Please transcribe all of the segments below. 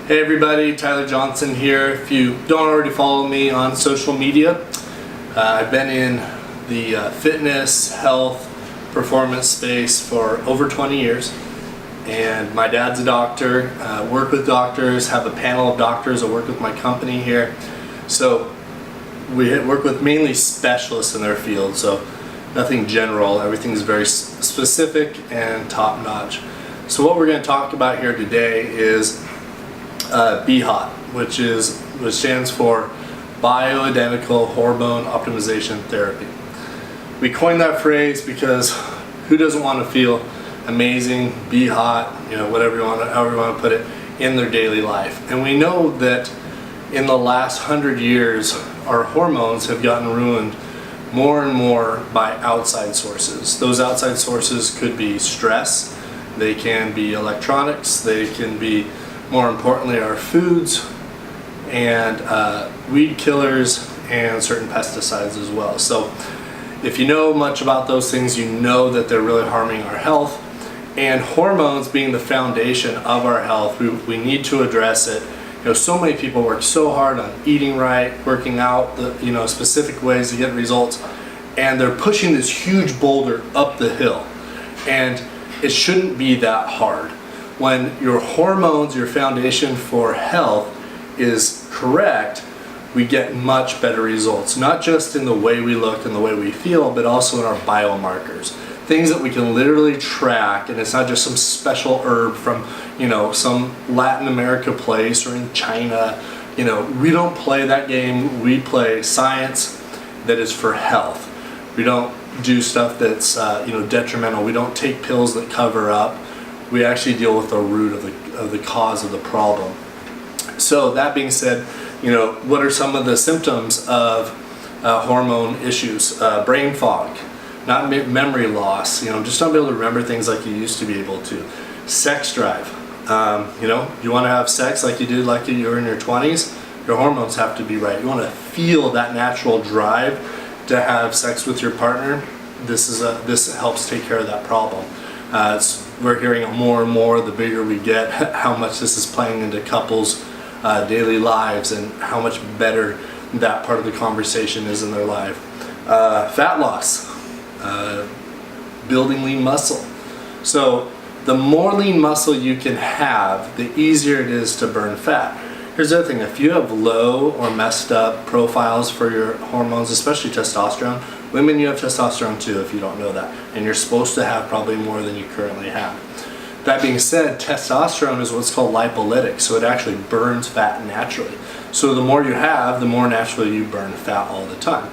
Hey everybody, Tyler Johnson here. If you don't already follow me on social media, I've been in the fitness, health, performance space for over 20 years. And my dad's a doctor, work with doctors, have a panel of doctors that work with my company here. So we work with mainly specialists in their field, so nothing general, everything's very specific and top-notch. So what we're going to talk about here today is B.H.O.T, which stands for Bioidentical Hormone Optimization Therapy. We coined that phrase because who doesn't want to feel amazing, be hot, whatever however you want to put it, in their daily life. And we know that in the last 100 years, our hormones have gotten ruined more and more by outside sources. Those outside sources could be stress, they can be electronics, they can be, more importantly, our foods, and weed killers, and certain pesticides as well. So if you know much about those things, you know that they're really harming our health. And hormones being the foundation of our health, we need to address it. So many people work so hard on eating right, working out, specific ways to get results, and they're pushing this huge boulder up the hill. And it shouldn't be that hard. When your hormones, your foundation for health, is correct, we get much better results. Not just in the way we look and the way we feel, but also in our biomarkers. Things that we can literally track, and it's not just some special herb from, some Latin America place or in China. We don't play that game. We play science that is for health. We don't do stuff that's, detrimental. We don't take pills that cover up. We actually deal with the root of the cause of the problem. So that being said, what are some of the symptoms of hormone issues? Brain fog, not memory loss, just not be able to remember things like you used to be able to. Sex drive, you want to have sex like you did like you were in your 20s, your hormones have to be right. You want to feel that natural drive to have sex with your partner. This helps take care of that problem. We're hearing it more and more the bigger we get, how much this is playing into couples' daily lives and how much better that part of the conversation is in their life. Fat loss, building lean muscle. So the more lean muscle you can have, the easier it is to burn fat. Here's the other thing, if you have low or messed up profiles for your hormones, especially testosterone, women, you have testosterone too if you don't know that, and you're supposed to have probably more than you currently have. That being said, testosterone is what's called lipolytic, so it actually burns fat naturally. So the more you have, the more naturally you burn fat all the time.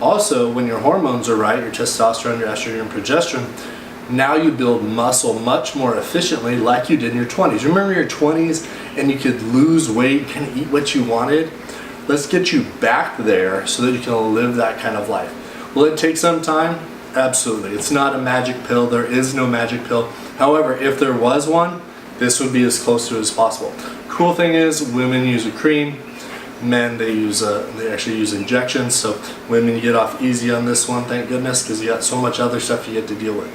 Also, when your hormones are right, your testosterone, your estrogen, and progesterone, now you build muscle much more efficiently like you did in your 20s. Remember your 20s and you could lose weight, kind of eat what you wanted? Let's get you back there so that you can live that kind of life. Will it take some time? Absolutely. It's not a magic pill. There is no magic pill. However, if there was one, this would be as close to it as possible. Cool thing is, women use a cream. Men, they actually use injections. So women, you get off easy on this one, thank goodness, because you got so much other stuff you get to deal with.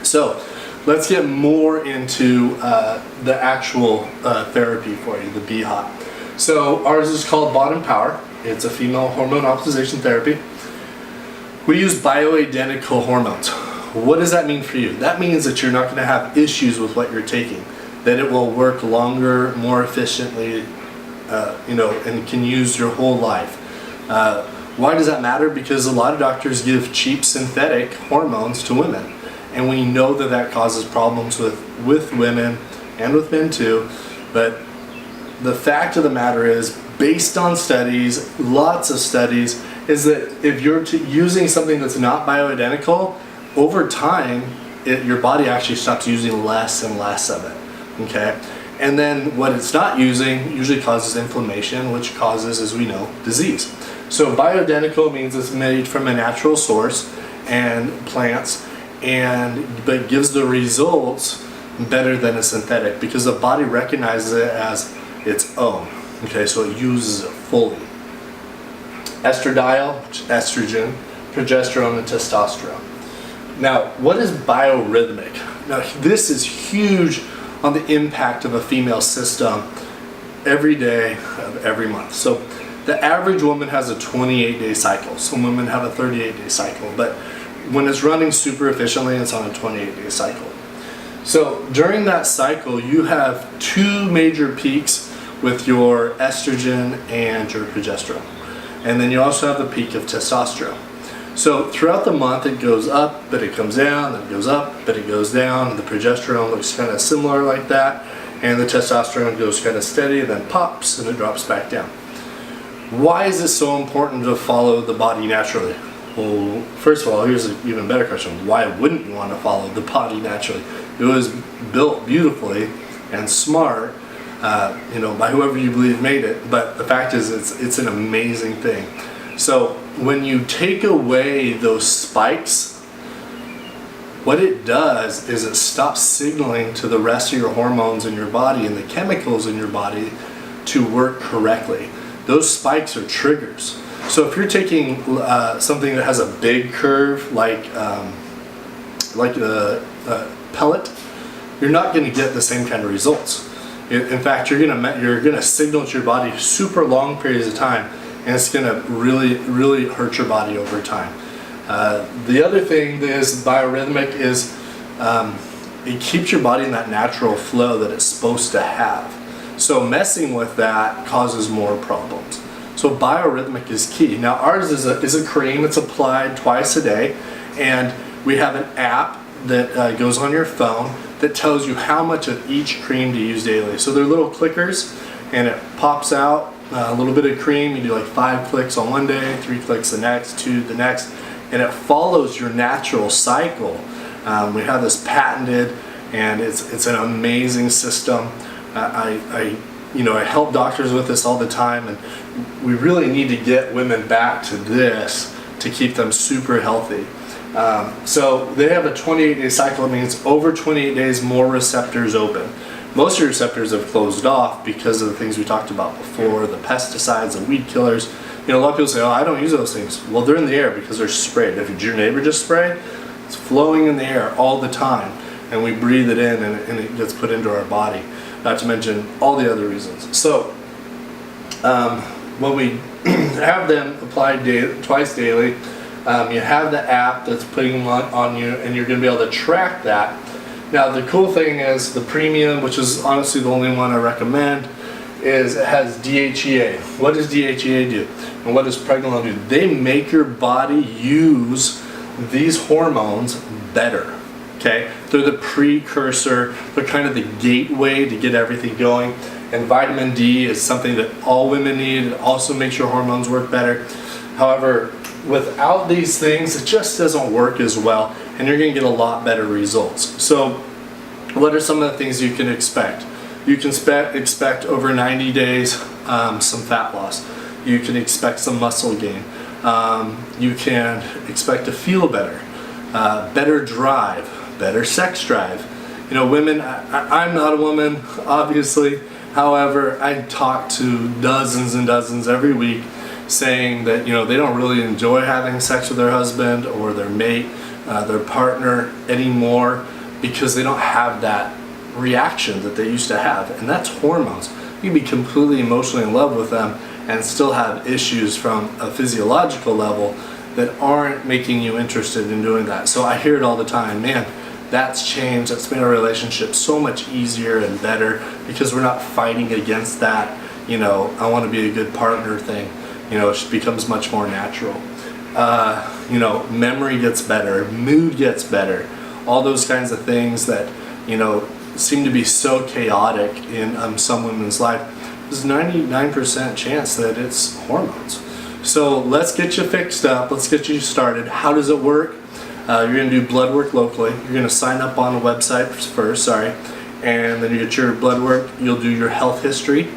So let's get more into the actual therapy for you, the B.H.O.T. So ours is called B.H.O.T Empower. It's a female hormone optimization therapy. We use bioidentical hormones. What does that mean for you? That means that you're not going to have issues with what you're taking, that it will work longer, more efficiently, and can use your whole life. Why does that matter? Because a lot of doctors give cheap synthetic hormones to women, and we know that that causes problems with women and with men too. But the fact of the matter is, based on studies, lots of studies, is that if you're using something that's not bioidentical, over time, your body actually stops using less and less of it, okay? And then what it's not using usually causes inflammation, which causes, as we know, disease. So bioidentical means it's made from a natural source and plants, but gives the results better than a synthetic because the body recognizes it as its own, okay? So it uses it fully. Estradiol, estrogen, progesterone, and testosterone. Now, what is bio-rhythmic? Now, this is huge on the impact of a female system every day of every month. So the average woman has a 28-day cycle. Some women have a 38-day cycle, but when it's running super efficiently, it's on a 28-day cycle. So during that cycle, you have two major peaks with your estrogen and your progesterone. And then you also have the peak of testosterone. So throughout the month it goes up, but it comes down, then it goes up, but it goes down, and the progesterone looks kind of similar like that, and the testosterone goes kind of steady, then pops, and it drops back down. Why is it so important to follow the body naturally? Well, first of all, here's an even better question. Why wouldn't you want to follow the body naturally? It was built beautifully and smart, by whoever you believe made it, but the fact is it's an amazing thing. So when you take away those spikes, what it does is it stops signaling to the rest of your hormones in your body and the chemicals in your body to work correctly. Those spikes are triggers. So if you're taking something that has a big curve, like a pellet, you're not going to get the same kind of results. In fact, you're going to signal to your body super long periods of time, and it's going to really hurt your body over time. The other thing that is bio-rhythmic is it keeps your body in that natural flow that it's supposed to have. So messing with that causes more problems. So bio-rhythmic is key. Now ours is a cream. It's applied twice a day, and we have an app that goes on your phone that tells you how much of each cream to use daily. So they're little clickers, and it pops out a little bit of cream. You do like 5 clicks on one day, 3 clicks the next, 2 the next, and it follows your natural cycle. We have this patented, and it's an amazing system. I help doctors with this all the time, and we really need to get women back to this to keep them super healthy. So they have a 28-day cycle. It means over 28 days more receptors open. Most of your receptors have closed off because of the things we talked about before, the pesticides, the weed killers. A lot of people say, oh, I don't use those things. Well, they're in the air because they're sprayed. If your neighbor just sprayed, it's flowing in the air all the time, and we breathe it in, and it gets put into our body. Not to mention all the other reasons. So when we have them applied twice daily, you have the app that's putting them on you, and you're going to be able to track that. Now the cool thing is the premium, which is honestly the only one I recommend, is it has DHEA. What does DHEA do? And what does pregnenolone do? They make your body use these hormones better. Okay? They're the precursor, they're kind of the gateway to get everything going. And vitamin D is something that all women need. It also makes your hormones work better. However, without these things, it just doesn't work as well, and you're going to get a lot better results. So what are some of the things you can expect? You can expect over 90 days some fat loss. You can expect some muscle gain. You can expect to feel better, better drive, better sex drive. Women, I'm not a woman, obviously. However, I talk to dozens and dozens every week saying that they don't really enjoy having sex with their husband or their mate, their partner anymore, because they don't have that reaction that they used to have, and that's hormones. You can be completely emotionally in love with them and still have issues from a physiological level that aren't making you interested in doing that. So I hear it all the time, man, that's changed, that's made our relationship so much easier and better because we're not fighting against that, I want to be a good partner thing. It becomes much more natural. Memory gets better, mood gets better, all those kinds of things that, seem to be so chaotic in some women's life. There's a 99% chance that it's hormones. So let's get you fixed up, let's get you started. How does it work? You're going to do blood work locally. You're going to sign up on a website first, and then you get your blood work. You'll do your health history.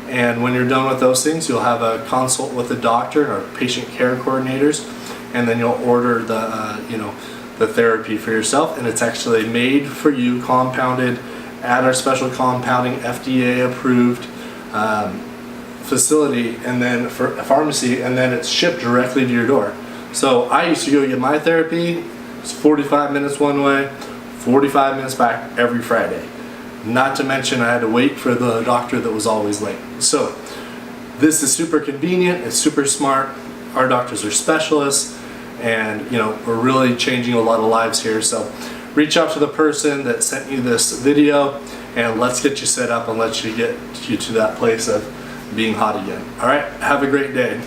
And when you're done with those things, you'll have a consult with a doctor and our patient care coordinators, and then you'll order the therapy for yourself, and it's actually made for you, compounded at our special compounding FDA approved facility, and then for a pharmacy, and then it's shipped directly to your door. So I used to go get my therapy. It's 45 minutes one way, 45 minutes back every Friday. Not to mention I had to wait for the doctor that was always late. So this is super convenient, it's super smart. Our doctors are specialists, and we're really changing a lot of lives here. So reach out to the person that sent you this video, and let's get you set up and let you get you to that place of being hot again. All right, have a great day.